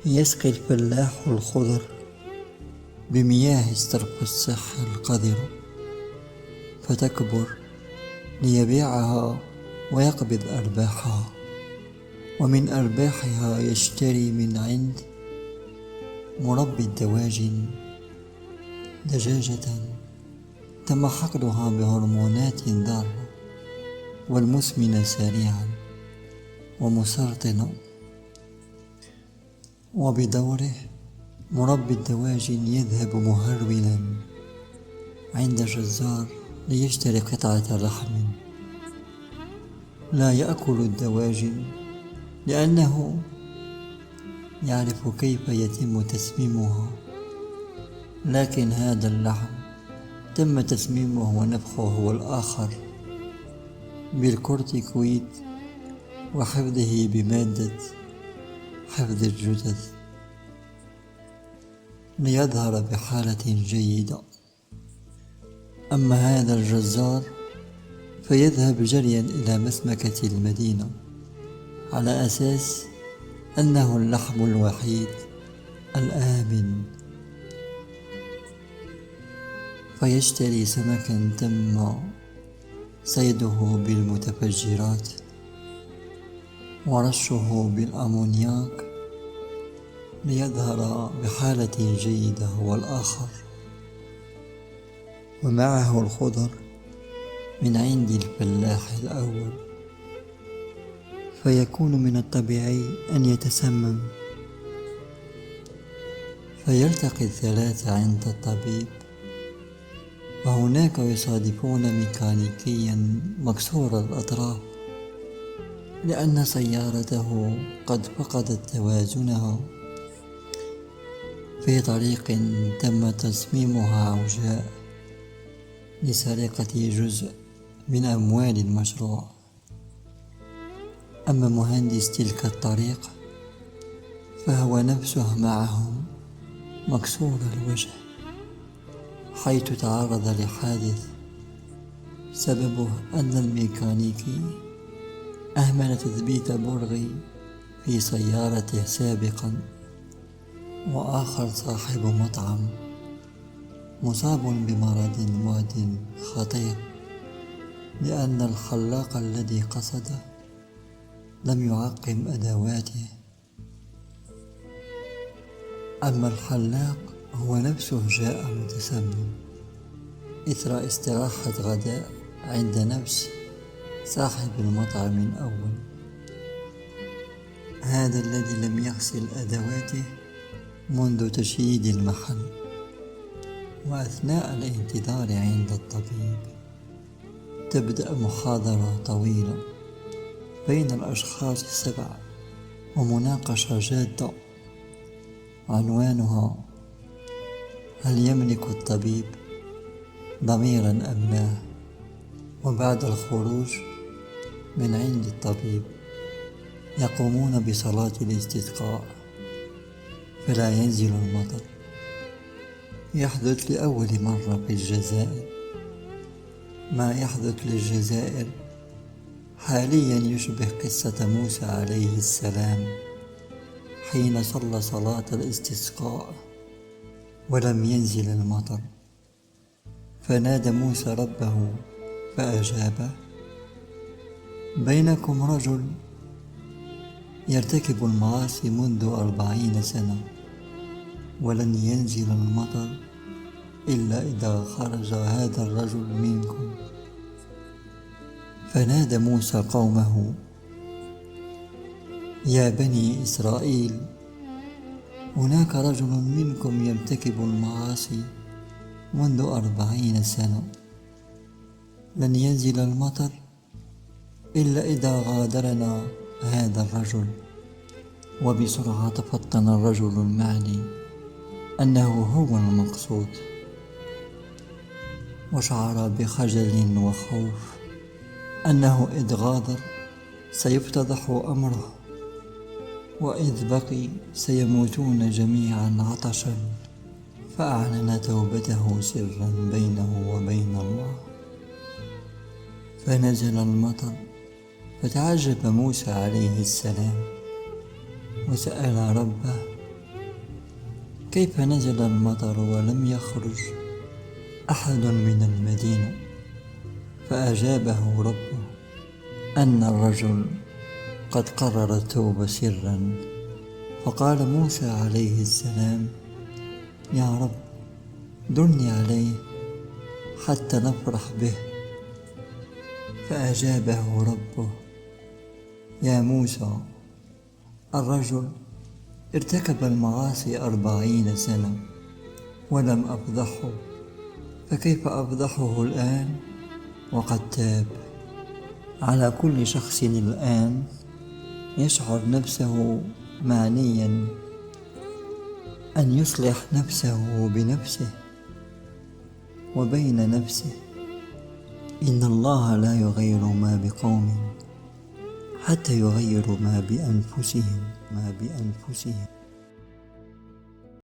يسقي الفلاح الخضر بمياه استرق الصح القذر، فتكبر ليبيعها ويقبض أرباحها، ومن أرباحها يشتري من عند مربي الدواجن دجاجة تم حقنها بهرمونات ضارة والمسمنة سريعا ومسرطنة. وبدوره مربي الدواجن يذهب مهرولا عند جزار ليشتري قطعة لحم. لا يأكل الدواجن لأنه يعرف كيف يتم تسميمها، لكن هذا اللحم تم تسميمه ونفخه هو الآخر بالكورتيكويد وحفظه بمادة حفظ الجثث ليظهر بحالة جيدة. أما هذا الجزار فيذهب جريا إلى مسمكة المدينة على أساس أنه اللحم الوحيد الآمن، فيشتري سمكا تم صيده بالمتفجرات ورشه بالأمونياك ليظهر بحالة جيدة هو الآخر، ومعه الخضر من عند الفلاح الأول، فيكون من الطبيعي أن يتسمم، فيلتقي الثلاثة عند الطبيب، وهناك يصادفون ميكانيكيا مكسور الأطراف لأن سيارته قد فقدت توازنها في طريق تم تصميمها عوجاء لسرقة جزء من أموال المشروع. أما مهندس تلك الطريق فهو نفسه معهم مكسور الوجه، حيث تعرض لحادث سببه أن الميكانيكي أهمل تثبيت برغي في سيارته سابقا. وآخر صاحب مطعم مصاب بمرض معد خطير لأن الخلاق الذي قصده لم يعقم أدواته. أما الحلاق هو نفسه جاء متسمم إثر استراحة غداء عند نفس صاحب المطعم الأول، هذا الذي لم يغسل أدواته منذ تشييد المحل. وأثناء الانتظار عند الطبيب تبدأ محاضرة طويلة بين الأشخاص السبعة ومناقشة جادة عنوانها: هل يملك الطبيب ضميرا أم لا؟ وبعد الخروج من عند الطبيب يقومون بصلاة الاستسقاء فلا ينزل المطر. يحدث لأول مرة في الجزائر. ما يحدث للجزائر حاليا يشبه قصة موسى عليه السلام حين صلى صلاة الاستسقاء ولم ينزل المطر، فنادى موسى ربه فأجابه: بينكم رجل يرتكب المعاصي منذ 40 سنة ولن ينزل المطر إلا إذا خرج هذا الرجل منكم. فنادى موسى قومه: يا بني إسرائيل، هناك رجل منكم يرتكب المعاصي منذ 40 سنة، لن ينزل المطر إلا إذا غادرنا هذا الرجل. وبسرعة تفطن الرجل المعني أنه هو المقصود، وشعر بخجل وخوف أنه إذ غادر سيفتضح أمره، وإذ بقي سيموتون جميعا عطشا. فأعلن توبته سرا بينه وبين الله، فنزل المطر. فتعجب موسى عليه السلام وسأل ربه: كيف نزل المطر ولم يخرج أحد من المدينة؟ فأجابه ربه أن الرجل قد قرر التوبة سرا. فقال موسى عليه السلام: يا رب دلني عليه حتى نفرح به. فأجابه ربه: يا موسى، الرجل ارتكب المعاصي 40 سنة ولم أفضحه، فكيف أفضحه الآن وقد تاب؟ على كل شخص الآن يشعر نفسه معنيا أن يصلح نفسه بنفسه وبين نفسه. إن الله لا يغير ما بقوم حتى يغيروا ما بأنفسهم.